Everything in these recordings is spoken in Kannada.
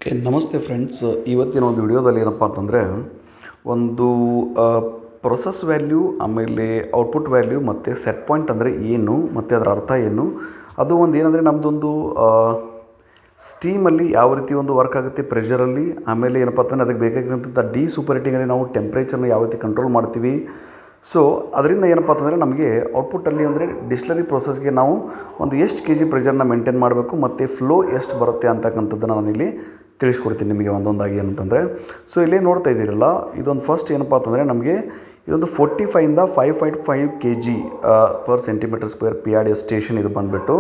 ಓಕೆ, ನಮಸ್ತೆ ಫ್ರೆಂಡ್ಸ್. ಇವತ್ತಿನ ಒಂದು ವಿಡಿಯೋದಲ್ಲಿ ಏನಪ್ಪ ಅಂತಂದರೆ ಒಂದು ಪ್ರೊಸೆಸ್ ವ್ಯಾಲ್ಯೂ, ಆಮೇಲೆ ಔಟ್ಪುಟ್ ವ್ಯಾಲ್ಯೂ ಮತ್ತು ಸೆಟ್ ಪಾಯಿಂಟ್ ಅಂದರೆ ಏನು ಮತ್ತು ಅದರ ಅರ್ಥ ಏನು, ಅದು ಒಂದು ಏನಂದರೆ ನಮ್ಮದೊಂದು ಸ್ಟೀಮಲ್ಲಿ ಯಾವ ರೀತಿ ಒಂದು ವರ್ಕ್ ಆಗುತ್ತೆ ಪ್ರೆಷರಲ್ಲಿ, ಆಮೇಲೆ ಏನಪ್ಪ ಅಂತಂದರೆ ಅದಕ್ಕೆ ಬೇಕಾಗಿರೋಂಥ ಡಿ ಸೂಪರ್ ಹೀಟಿಂಗಲ್ಲಿ ನಾವು ಟೆಂಪ್ರೇಚರ್ನ ಯಾವ ರೀತಿ ಕಂಟ್ರೋಲ್ ಮಾಡ್ತೀವಿ. ಸೊ ಅದರಿಂದ ಏನಪ್ಪ ಅಂತಂದರೆ ನಮಗೆ ಔಟ್ಪುಟ್ಟಲ್ಲಿ ಅಂದರೆ ಡಿಸ್ಟಿಲರಿ ಪ್ರೊಸೆಸ್ಗೆ ನಾವು ಒಂದು ಎಷ್ಟು ಕೆ ಜಿ ಪ್ರೆಷರ್ನ ಮೇಂಟೈನ್ ಮಾಡಬೇಕು ಮತ್ತು ಫ್ಲೋ ಎಷ್ಟು ಬರುತ್ತೆ ಅಂತಕ್ಕಂಥದ್ದನ್ನು ನಾನಿಲ್ಲಿ ತಿಳಿಸ್ಕೊಡ್ತೀನಿ ನಿಮಗೆ ಒಂದೊಂದಾಗಿ ಏನಂತಂದರೆ. ಸೊ ಇಲ್ಲೇ ನೋಡ್ತಾ ಇದ್ದೀರಲ್ಲ, ಇದೊಂದು ಫಸ್ಟ್ ಏನಪ್ಪ ಅಂತಂದರೆ ನಮಗೆ ಇದೊಂದು 45ಇಂದ 5.5 kg per centimetre square P R S station ಇದು ಬಂದುಬಿಟ್ಟು.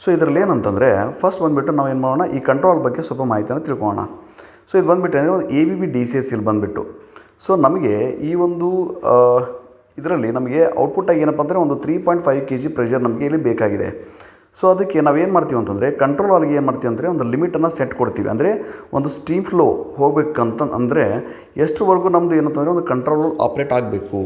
ಸೊ ಇದರಲ್ಲಿ ಏನಂತಂದರೆ ಫಸ್ಟ್ ಬಂದುಬಿಟ್ಟು ನಾವು ಏನು ಮಾಡೋಣ, ಈ ಕಂಟ್ರೋಲ್ ಬಗ್ಗೆ ಸ್ವಲ್ಪ ಮಾಹಿತಿಯನ್ನು ತಿಳ್ಕೊಳ್ಳೋಣ. ಸೊ ಇದು ಬಂದುಬಿಟ್ಟು ಅಂದರೆ ಒಂದು ABB DCS ಇಲ್ಲಿ ಬಂದುಬಿಟ್ಟು. ಸೊ ನಮಗೆ ಈ ಒಂದು ಇದರಲ್ಲಿ ನಮಗೆ ಔಟ್ಪುಟ್ಟಾಗಿ ಏನಪ್ಪ ಅಂದರೆ ಒಂದು 3.5 kg ಪ್ರೆಷರ್ ನಮಗೆ ಇಲ್ಲಿ ಬೇಕಾಗಿದೆ. ಸೊ ಅದಕ್ಕೆ ನಾವೇನು ಮಾಡ್ತೀವಿ ಅಂತಂದರೆ ಕಂಟ್ರೋಲ್ ಆಲ್ಗೆ ಏನು ಮಾಡ್ತೀವಿ ಅಂದರೆ ಒಂದು ಲಿಮಿಟನ್ನು ಸೆಟ್ ಕೊಡ್ತೀವಿ. ಅಂದರೆ ಒಂದು ಸ್ಟೀಮ್ ಫ್ಲೋ ಹೋಗ್ಬೇಕಂತ ಅಂದರೆ ಎಷ್ಟರವರೆಗೂ ನಮ್ಮದು ಏನಂತಂದರೆ ಒಂದು ಕಂಟ್ರೋಲ್ ಆಪ್ರೇಟ್ ಆಗಬೇಕು.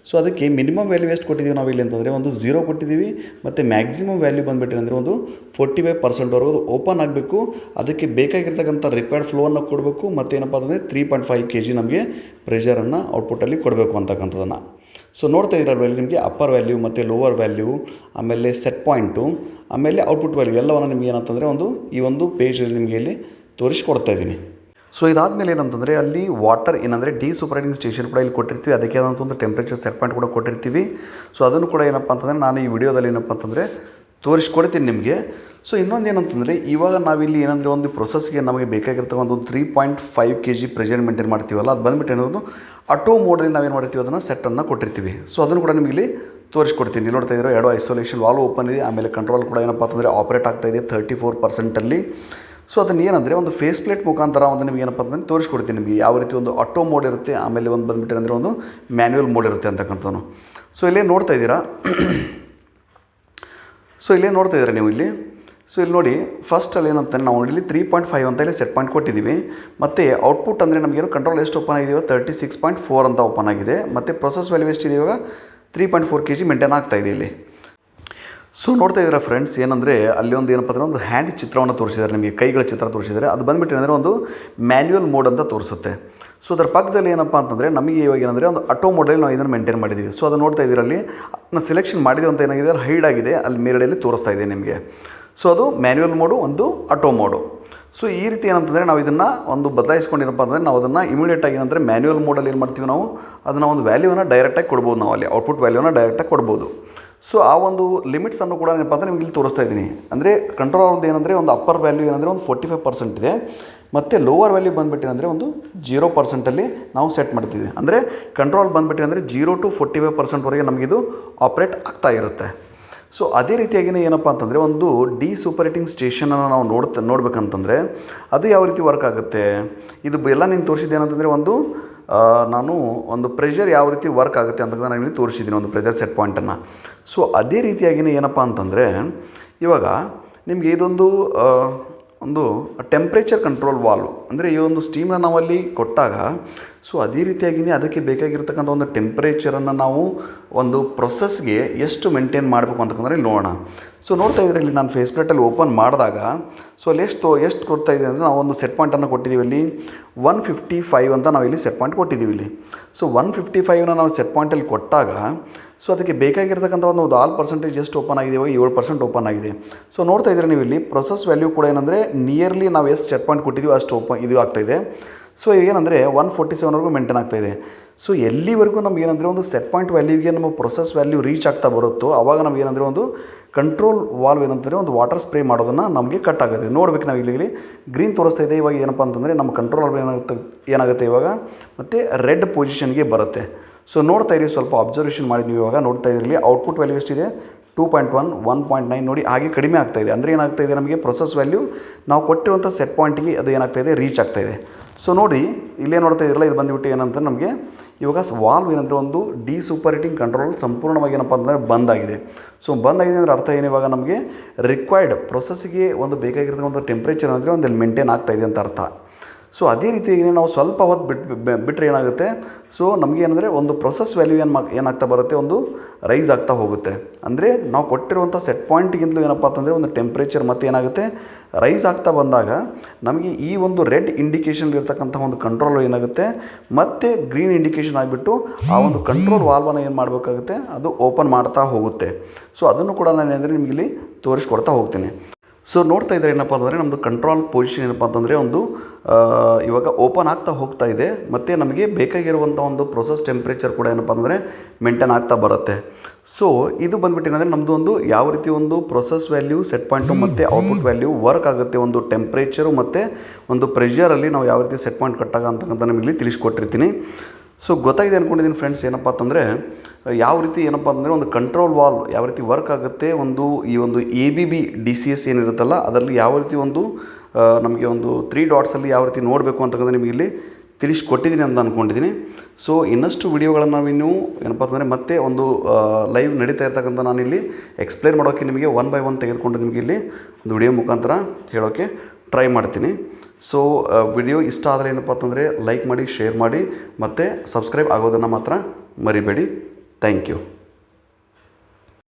ಸೊ ಅದಕ್ಕೆ ಮಿನಿಮಮ್ ವ್ಯಾಲ್ಯೂ ಎಷ್ಟು ಕೊಟ್ಟಿದ್ದೀವಿ ನಾವು ಇಲ್ಲಿ ಅಂತಂದರೆ ಒಂದು 0 ಕೊಟ್ಟಿದ್ದೀವಿ, ಮತ್ತು ಮ್ಯಾಕ್ಸಿಮಮ್ ವ್ಯಾಲ್ಯೂ ಬಂದುಬಿಟ್ಟು ಅಂದರೆ ಒಂದು 45% ಅದು ಓಪನ್ ಆಗಬೇಕು. ಅದಕ್ಕೆ ಬೇಕಾಗಿರ್ತಕ್ಕಂಥ ರಿಕ್ವೈರ್ಡ್ ಫ್ಲೋವನ್ನು ಕೊಡಬೇಕು, ಮತ್ತು ಏನಪ್ಪ ಅಂತಂದರೆ 3.5 kg ನಮಗೆ ಪ್ರೆಷರನ್ನು ಔಟ್ಪುಟ್ಟಲ್ಲಿ ಕೊಡಬೇಕು ಅಂತಕ್ಕಂಥದ್ದನ್ನು. ಸೊ ನೋಡ್ತಾ ಇದ್ದೀರಲ್ವ ಇಲ್ಲಿ ನಿಮಗೆ ಅಪ್ಪರ್ ವ್ಯಾಲ್ಯೂ ಮತ್ತು ಲೋವರ್ ವ್ಯಾಲ್ಯೂ, ಆಮೇಲೆ ಸೆಟ್ ಪಾಯಿಂಟು, ಆಮೇಲೆ ಔಟ್ಪುಟ್ ವ್ಯಾಲ್ಯೂ ಎಲ್ಲವನ್ನು ನಿಮಗೆ ಏನಂತಂದರೆ ಈ ಒಂದು ಪೇಜಲ್ಲಿ ನಿಮಗೆ ಇಲ್ಲಿ ತೋರಿಸ್ಕೊಡ್ತಾ ಇದ್ದೀನಿ. ಸೊ ಇದಾದಮೇಲೆ ಏನಂತಂದರೆ ಅಲ್ಲಿ ವಾಟರ್ ಏನಂದರೆ ಡಿ ಸೂಪರ್ ಹೀಟಿಂಗ್ ಸ್ಟೇಷನ್ ಕೂಡ ಇಲ್ಲಿ ಕೊಟ್ಟಿರ್ತೀವಿ, ಅದಕ್ಕೆ ಆದಂಥ ಒಂದು ಟೆಂಪ್ರೇಚರ್ ಸೆಟ್ ಪಾಯಿಂಟ್ ಕೂಡ ಕೊಟ್ಟಿರ್ತೀವಿ. ಸೊ ಅದನ್ನು ಕೂಡ ಏನಪ್ಪ ಅಂತಂದರೆ ನಾನು ಈ ವಿಡಿಯೋದಲ್ಲಿ ಏನಪ್ಪ ಅಂತಂದರೆ ತೋರಿಸ್ಕೊಡ್ತೀನಿ ನಿಮಗೆ. ಸೊ ಇನ್ನೊಂದು ಏನಂತಂದರೆ ಇವಾಗ ನಾವಿಲ್ಲಿ ಏನಂದರೆ ಒಂದು ಪ್ರೊಸೆಸ್ಗೆ ನಮಗೆ ಬೇಕಾಗಿರ್ತಕ್ಕ ಒಂದು 3.5 kg ಪ್ರೆಷರ್ ಮೇಂಟೈನ್ ಮಾಡ್ತೀವಲ್ಲ, ಅದು ಬಂದುಬಿಟ್ಟು ಏನೋದು ಆಟೋ ಮೋಡಲ್ಲಿ ನಾವೇನು ಮಾಡಿರ್ತೀವಿ ಅದನ್ನು ಸೆಟ್ಟನ್ನು ಕೊಟ್ಟಿರ್ತೀವಿ. ಸೊ ಅದನ್ನು ಕೂಡ ನಿಮಗೆ ಇಲ್ಲಿ ತೋರಿಸ್ಕೊಡ್ತೀನಿ. ನೋಡ್ತಾ ಇದ್ದೀರಾ, ಎರಡು ಐಸೋಲೇಷನ್ ವಾಲ್ವ್ ಓಪನ್ ಇದೆ, ಆಮೇಲೆ ಕಂಟ್ರೋಲ್ ಕೂಡ ಏನಪ್ಪ ಅಂತಂದರೆ ಆಪ್ರೇಟ್ ಆಗ್ತಾಯಿದೆ 34%. ಸೊ ಅದನ್ನು ಏನಂದರೆ ಒಂದು ಫೇಸ್ ಪ್ಲೇಟ್ ಮುಖಾಂತರ ಒಂದು ನಿಮಗೆ ಏನಪ್ಪ ಅಂತಂದರೆ ತೋರಿಸ್ಕೊಡ್ತೀನಿ ನಿಮಗೆ ಯಾವ ರೀತಿ ಒಂದು ಆಟೋ ಮೋಡ್ ಇರುತ್ತೆ, ಆಮೇಲೆ ಒಂದು ಬಂದುಬಿಟ್ಟು ಅಂದರೆ ಒಂದು ಮ್ಯಾನ್ಯುವಲ್ ಮೋಡ್ ಇರುತ್ತೆ ಅಂತಕ್ಕಂಥದ್ದು. ಸೊ ಇಲ್ಲೇ ನೋಡ್ತಾ ಇದ್ದೀರಾ ನೀವು ಇಲ್ಲಿ. ಸೊ ಇಲ್ಲಿ ನೋಡಿ, ಫಸ್ಟಲ್ಲಿ ಏನಂತಾನೆ ನಾವು ಇಲ್ಲಿ 3.5 ಅಂತ ಇಲ್ಲಿ ಸೆಟ್ ಪಾಯಿಂಟ್ ಕೊಟ್ಟಿದ್ದೀವಿ, ಮತ್ತು ಔಟ್ಪುಟ್ ಅಂದರೆ ನಮಗೇನು ಕಂಟ್ರೋಲ್ ಎಷ್ಟು ಓಪನ್ ಆಗಿದೆಯೋ 36.4 ಅಂತ ಓಪನ್ ಆಗಿದೆ, ಮತ್ತು ಪ್ರೊಸೆಸ್ ವ್ಯಾಲ್ಯೂ ಎಷ್ಟಿದೆ ಇವಾಗ 3.4 kg ಮೇಂಟೈನ್ ಆಗ್ತಾಯಿದೆ ಇಲ್ಲಿ. ಸೊ ನೋಡ್ತಾ ಇದ್ದೀರಾ ಫ್ರೆಂಡ್ಸ್, ಏನಂದರೆ ಅಲ್ಲಿ ಒಂದು ಏನಪ್ಪ ಅಂದರೆ ಒಂದು ಹ್ಯಾಂಡ್ ಚಿತ್ರವನ್ನು ತೋರಿಸಿದ್ದಾರೆ, ನಿಮಗೆ ಕೈಗಳ ಚಿತ್ರ ತೋರಿಸಿದ್ದಾರೆ. ಅದು ಬಂದುಬಿಟ್ಟು ಏನಂದರೆ ಒಂದು ಮ್ಯಾನ್ಯುವಲ್ ಮೋಡ್ ಅಂತ ತೋರಿಸುತ್ತೆ. ಸೊ ಅದರ ಪಕ್ಕದಲ್ಲಿ ಏನಪ್ಪ ಅಂತಂದರೆ ನಮಗೆ ಇವಾಗ ಏನಂದರೆ ಒಂದು ಆಟೋ ಮೋಡಲ್ಲಿ ನಾವು ಇದನ್ನು ಮೇಂಟೈನ್ ಮಾಡಿದ್ದೀವಿ. ಸೊ ಅದು ನೋಡ್ತಾ ಇದ್ದೀರಲ್ಲಿ ನಾನು ಸೆಲೆಕ್ಷನ್ ಮಾಡಿದ್ದೀವಿ ಅಂತ ಏನಾಗಿದೆ, ಅಲ್ಲಿ ಹೈಡ್ ಆಗಿದೆ, ಅಲ್ಲಿ ಮೇಲ್ಗಡೆಯಲ್ಲಿ ತೋರಿಸ್ತಾ ಇದೆ ನಿಮಗೆ. ಸೊ ಅದು ಮ್ಯಾನ್ಯುವಲ್ ಮೋಡು, ಒಂದು ಆಟೋ ಮೋಡು. ಸೊ ಈ ರೀತಿ ಏನಂತಂದರೆ ನಾವು ಇದನ್ನು ಒಂದು ಬದಲಾಯಿಸ್ಕೊಂಡಿರಪ್ಪ ಅಂದರೆ ನಾವು ಅದನ್ನು ಇಮಿಡಿಯೇಟಾಗಿ ಏನಂದರೆ ಮ್ಯಾನ್ಯುವಲ್ ಮೋಡಲ್ಲಿ ಏನು ಮಾಡ್ತೀವಿ, ನಾವು ಅದನ್ನು ಒಂದು ವ್ಯಾಲ್ಯೂವನ್ನು ಡೈರೆಕ್ಟಾಗಿ ಕೊಡ್ಬೋದು, ನಾವು ಅಲ್ಲಿ ಔಟ್ಪುಟ್ ವ್ಯಾಲ್ಯೂನ ಡೈರೆಕ್ಟಾಗಿ ಕೊಡ್ಬೋದು. ಸೊ ಆ ಒಂದು ಲಿಮಿಟ್ಸನ್ನು ಕೂಡ ಏನಪ್ಪ ಅಂದರೆ ನಿಮಗೆ ಇಲ್ಲಿ ತೋರಿಸ್ತಾ ಇದ್ದೀನಿ. ಅಂದರೆ ಕಂಟ್ರೋಲ್ ಅವ್ರದ್ದು ಏನಂದರೆ ಒಂದು ಅಪ್ಪರ್ ವ್ಯಾಲ್ಯೂ ಏನಂದರೆ ಒಂದು 45% ಇದೆ, ಮತ್ತು ಲೋವರ್ ವ್ಯಾಲ್ಯೂ ಬಂದುಬಿಟ್ಟು ಅಂದರೆ ಒಂದು 0% ನಾವು ಸೆಟ್ ಮಾಡ್ತೀವಿ. ಅಂದರೆ ಕಂಟ್ರೋಲ್ ಬಂದುಬಿಟ್ಟು ಅಂದರೆ 0 to 45% ನಮಗಿದು ಆಪ್ರೇಟ್ ಆಗ್ತಾ ಇರುತ್ತೆ. ಸೊ ಅದೇ ರೀತಿಯಾಗಿಯೇ ಏನಪ್ಪ ಅಂತಂದರೆ ಒಂದು ಡಿ ಸೂಪರ್ ಹೀಟಿಂಗ್ ಸ್ಟೇಷನನ್ನು ನಾವು ನೋಡಬೇಕಂತಂದರೆ ಅದು ಯಾವ ರೀತಿ ವರ್ಕ್ ಆಗುತ್ತೆ, ಇದು ಎಲ್ಲ ನೀನು ತೋರಿಸಿದ್ದೆ ಏನಂತಂದರೆ ನಾನು ಒಂದು ಪ್ರೆಷರ್ ಯಾವ ರೀತಿ ವರ್ಕ್ ಆಗುತ್ತೆ ಅಂತ ನಾನು ಇಲ್ಲಿ ತೋರಿಸಿದ್ದೀನಿ, ಒಂದು ಪ್ರೆಷರ್ ಸೆಟ್ ಪಾಯಿಂಟನ್ನು. ಸೊ ಅದೇ ರೀತಿಯಾಗಿಯೇ ಏನಪ್ಪ ಅಂತಂದರೆ ಇವಾಗ ನಿಮಗೆ ಒಂದು ಟೆಂಪ್ರೇಚರ್ ಕಂಟ್ರೋಲ್ ವಾಲ್ವ್ ಅಂದರೆ ಈ ಒಂದು ಸ್ಟೀಮನ್ನ ನಾವಲ್ಲಿ ಕೊಟ್ಟಾಗ, ಸೊ ಅದೇ ರೀತಿಯಾಗಿಯೇ ಅದಕ್ಕೆ ಬೇಕಾಗಿರ್ತಕ್ಕಂಥ ಒಂದು ಟೆಂಪ್ರೇಚರನ್ನು ನಾವು ಒಂದು ಪ್ರೊಸೆಸ್ಗೆ ಎಷ್ಟು ಮೇಂಟೈನ್ ಮಾಡಬೇಕು ಅಂತಂದರೆ ಇಲ್ಲಿ ನೋಡೋಣ. ಸೊ ನೋಡ್ತಾ ಇದ್ದರೆ ಇಲ್ಲಿ ನಾನು ಫೇಸ್ ಪ್ಲೇಟಲ್ಲಿ ಓಪನ್ ಮಾಡಿದಾಗ ಸೊ ಅಲ್ಲಿ ಎಷ್ಟು ಕೊಡ್ತಾ ಇದೆ ಅಂದರೆ ನಾವು ಒಂದು ಸೆಟ್ ಪಾಯಿಂಟನ್ನು ಕೊಟ್ಟಿದ್ದೀವಿ, ಇಲ್ಲಿ 155 ಅಂತ ನಾವು ಇಲ್ಲಿ ಸೆಟ್ ಪಾಯಿಂಟ್ ಕೊಟ್ಟಿದ್ದೀವಿ ಇಲ್ಲಿ. ಸೊ 155ನ ನಾವು ಸೆಟ್ ಪಾಯಿಂಟಲ್ಲಿ ಕೊಟ್ಟಾಗ ಸೊ ಅದಕ್ಕೆ ಬೇಕಾಗಿರ್ತಕ್ಕಂಥ ಒಂದು ಆಲ್ ಪರ್ಸೆಂಟೇಜ್ ಎಷ್ಟು ಓಪನ್ ಆಗಿದೆ, ಇವಾಗ 7% ಓಪನ್ ಆಗಿದೆ. ಸೊ ನೋಡ್ತಾ ಇದ್ದೀರಾ ನೀವು ಇಲ್ಲಿ ಪ್ರೊಸೆಸ್ ವ್ಯಾಲ್ಯೂ ಕೂಡ ಏನಂದರೆ ನಿಯರ್ಲಿ ನಾವು ಎಷ್ಟು ಸೆಟ್ ಪಾಯಿಂಟ್ ಕೊಟ್ಟಿದ್ದೀವಿ ಅಷ್ಟು ಇದು ಆಗ್ತಾಯಿದೆ. ಸೊ ಏನಂದರೆ 147ವರೆಗೂ ಮೇಂಟೈನ್ ಆಗ್ತಾಯಿದೆ. ಸೊ ಎಲ್ಲಿವರೆಗೂ ನಮ್ಗೆ ಏನಂದರೆ ಒಂದು ಸೆಟ್ ಪಾಯಿಂಟ್ ವ್ಯಾಲ್ಯೂಗೆ ನಮ್ಮ ಪ್ರೊಸೆಸ್ ವ್ಯಾಲ್ಯೂ ರೀಚ್ ಆಗ್ತಾ ಬರುತ್ತೋ ಆವಾಗ ನಮ್ಗೆ ಏನಂದರೆ ಒಂದು ಕಂಟ್ರೋಲ್ ವಾಲ್ವ್ ಏನಂದರೆ ಒಂದು ವಾಟರ್ ಸ್ಪ್ರೇ ಮಾಡೋದನ್ನು ನಮಗೆ ಕಟ್ ಆಗುತ್ತೆ. ನೋಡ್ಬೇಕು ನಾವು ಇಲ್ಲಿ ಗ್ರೀನ್ ತೋರಿಸ್ತಾ ಇದೆ. ಇವಾಗ ಏನಪ್ಪ ಅಂತಂದರೆ ನಮ್ಮ ಕಂಟ್ರೋಲ್ ವಾಲ್ವ್ ಏನಾಗುತ್ತೆ ಇವಾಗ ಮತ್ತು ರೆಡ್ ಪೊಸಿಷನ್ಗೆ ಬರುತ್ತೆ. ಸೊ ನೋಡ್ತಾ ಇರಿ, ಸ್ವಲ್ಪ ಅಬ್ಸರ್ವೇಷನ್ ಮಾಡಿ ನೀವು. ಇವಾಗ ನೋಡ್ತಾ ಇರಲಿ ಔಟ್ಪುಟ್ ವ್ಯಾಲ್ಯೂ ಎಷ್ಟಿದೆ 2.1, 1.9 ನೋಡಿ, ಹಾಗೆ ಕಡಿಮೆ ಆಗ್ತಾಯಿದೆ. ಅಂದರೆ ಏನಾಗ್ತಾಯಿದೆ, ನಮಗೆ ಪ್ರೊಸೆಸ್ ವ್ಯಾಲ್ಯೂ ನಾವು ಕೊಟ್ಟಿರುವಂಥ ಸೆಟ್ ಪಾಯಿಂಟಿಗೆ ಅದು ಏನಾಗ್ತಾಯಿದೆ, ರೀಚ್ ಆಗ್ತಾಯಿದೆ. ಸೊ ನೋಡಿ ಇಲ್ಲೇ ನೋಡ್ತಾ ಇದ್ರಲ್ಲ, ಇದು ಬಂದುಬಿಟ್ಟು ಏನಂತ ನಮಗೆ ಇವಾಗ ವಾಲ್ವ್ ಏನಂದರೆ ಒಂದು ಡಿ ಸೂಪರ್ ಹೀಟಿಂಗ್ ಕಂಟ್ರೋಲ್ ಸಂಪೂರ್ಣವಾಗಿ ಏನಪ್ಪ ಅಂತಂದರೆ ಬಂದಾಗಿದೆ. ಸೊ ಬಂದಾಗಿದೆ ಅಂದರೆ ಅರ್ಥ ಏನು, ಇವಾಗ ನಮಗೆ ರಿಕ್ವೈರ್ಡ್ ಪ್ರೊಸೆಸ್ಗೆ ಒಂದು ಬೇಕಾಗಿರ್ತಕ್ಕಂಥ ಟೆಂಪ್ರೇಚರ್ ಅಂದರೆ ಒಂದು ಮೇಂಟೈನ್ ಆಗ್ತಾಯಿದೆ ಅಂತ ಅರ್ಥ. ಸೊ ಅದೇ ರೀತಿಯಾಗಿ ನಾವು ಸ್ವಲ್ಪ ಹೊತ್ತು ಬಿಟ್ಟರೆ ಏನಾಗುತ್ತೆ, ಸೊ ನಮಗೆ ಏನಂದರೆ ಒಂದು ಪ್ರೊಸೆಸ್ ವ್ಯಾಲ್ಯೂ ಏನಾಗ್ತಾ ಬರುತ್ತೆ, ಒಂದು ರೈಸ್ ಆಗ್ತಾ ಹೋಗುತ್ತೆ. ಅಂದರೆ ನಾವು ಕೊಟ್ಟಿರುವಂಥ ಸೆಟ್ ಪಾಯಿಂಟ್ಗಿಂತಲೂ ಏನಪ್ಪ ಅಂತಂದರೆ ಒಂದು ಟೆಂಪ್ರೇಚರ್ ಮತ್ತು ಏನಾಗುತ್ತೆ ರೈಸ್ ಆಗ್ತಾ ಬಂದಾಗ ನಮಗೆ ಈ ಒಂದು ರೆಡ್ ಇಂಡಿಕೇಷನ್ ಇರ್ತಕ್ಕಂಥ ಒಂದು ಕಂಟ್ರೋಲ್ ಏನಾಗುತ್ತೆ ಮತ್ತು ಗ್ರೀನ್ ಇಂಡಿಕೇಷನ್ ಆಗಿಬಿಟ್ಟು ಆ ಒಂದು ಕಂಟ್ರೋಲ್ ವಾಲ್ವನ್ನು ಏನು ಮಾಡಬೇಕಾಗುತ್ತೆ, ಅದು ಓಪನ್ ಮಾಡ್ತಾ ಹೋಗುತ್ತೆ. ಸೊ ಅದನ್ನು ಕೂಡ ನಾನು ಏನಂದರೆ ನಿಮಗೆ ಇಲ್ಲಿ ತೋರಿಸ್ಕೊಡ್ತಾ ಹೋಗ್ತೀನಿ. ಸೊ ನೋಡ್ತಾ ಇದ್ದಾರೆ ಏನಪ್ಪ ಅಂತಂದರೆ ನಮ್ಮದು ಕಂಟ್ರೋಲ್ ಪೊಸಿಷನ್ ಏನಪ್ಪ ಅಂತಂದರೆ ಒಂದು ಇವಾಗ ಓಪನ್ ಆಗ್ತಾ ಹೋಗ್ತಾ ಇದೆ ಮತ್ತು ನಮಗೆ ಬೇಕಾಗಿರುವಂಥ ಒಂದು ಪ್ರೊಸೆಸ್ ಟೆಂಪ್ರೇಚರ್ ಕೂಡ ಏನಪ್ಪ ಅಂದರೆ ಮೇಂಟೈನ್ ಆಗ್ತಾ ಬರುತ್ತೆ. ಸೊ ಇದು ಬಂದ್ಬಿಟ್ಟು ಏನಂದರೆ ನಮ್ಮದು ಒಂದು ಯಾವ ರೀತಿ ಒಂದು ಪ್ರೊಸೆಸ್ ವ್ಯಾಲ್ಯೂ, ಸೆಟ್ ಪಾಯಿಂಟು ಮತ್ತು ಔಟ್ಪುಟ್ ವ್ಯಾಲ್ಯೂ ವರ್ಕ್ ಆಗುತ್ತೆ, ಒಂದು ಟೆಂಪ್ರೇಚರು ಮತ್ತು ಒಂದು ಪ್ರೆಷರಲ್ಲಿ ನಾವು ಯಾವ ರೀತಿ ಸೆಟ್ ಪಾಯಿಂಟ್ ಕಟ್ಟಾಗ ಅಂತಕ್ಕಂಥ ನಿಮಗೆ ತಿಳಿಸ್ಕೊಟ್ಟಿರ್ತೀನಿ. ಸೊ ಗೊತ್ತಾಗಿದೆ ಅಂದ್ಕೊಂಡಿದ್ದೀನಿ ಫ್ರೆಂಡ್ಸ್. ಏನಪ್ಪ ಅಂತಂದರೆ ಯಾವ ರೀತಿ ಏನಪ್ಪ ಅಂತಂದರೆ ಒಂದು ಕಂಟ್ರೋಲ್ ವಾಲ್ ಯಾವ ರೀತಿ ವರ್ಕ್ ಆಗುತ್ತೆ, ಈ ಒಂದು ABB DCS ಏನಿರುತ್ತಲ್ಲ ಅದರಲ್ಲಿ ಯಾವ ರೀತಿ ಒಂದು ನಮಗೆ ಒಂದು 3 ಡಾಟ್ಸಲ್ಲಿ ಯಾವ ರೀತಿ ನೋಡಬೇಕು ಅಂತಕ್ಕಂಥ ನಿಮಗೆ ಇಲ್ಲಿ ತಿಳಿಸ್ಕೊಟ್ಟಿದ್ದೀನಿ ಅಂತ ಅಂದ್ಕೊಂಡಿದ್ದೀನಿ. ಸೊ ಇನ್ನಷ್ಟು ವಿಡಿಯೋಗಳನ್ನು ನಾವಿನ್ನೂ ಏನಪ್ಪ ಅಂತಂದರೆ ಮತ್ತೆ ಒಂದು ಲೈವ್ ನಡೀತಾ ಇರ್ತಕ್ಕಂಥ ನಾನಿಲ್ಲಿ ಎಕ್ಸ್ಪ್ಲೇನ್ ಮಾಡೋಕ್ಕೆ ನಿಮಗೆ 1 by 1 ತೆಗೆದುಕೊಂಡು ನಿಮಗೆ ಇಲ್ಲಿ ಒಂದು ವಿಡಿಯೋ ಮುಖಾಂತರ ಹೇಳೋಕ್ಕೆ ಟ್ರೈ ಮಾಡ್ತೀನಿ. ಸೊ ವಿಡಿಯೋ ಇಷ್ಟ ಆದರೆ ಏನಪ್ಪ ಅಂತಂದರೆ ಲೈಕ್ ಮಾಡಿ, ಶೇರ್ ಮಾಡಿ ಮತ್ತು ಸಬ್ಸ್ಕ್ರೈಬ್ ಆಗೋದನ್ನು ಮಾತ್ರ ಮರಿಬೇಡಿ. Thank you.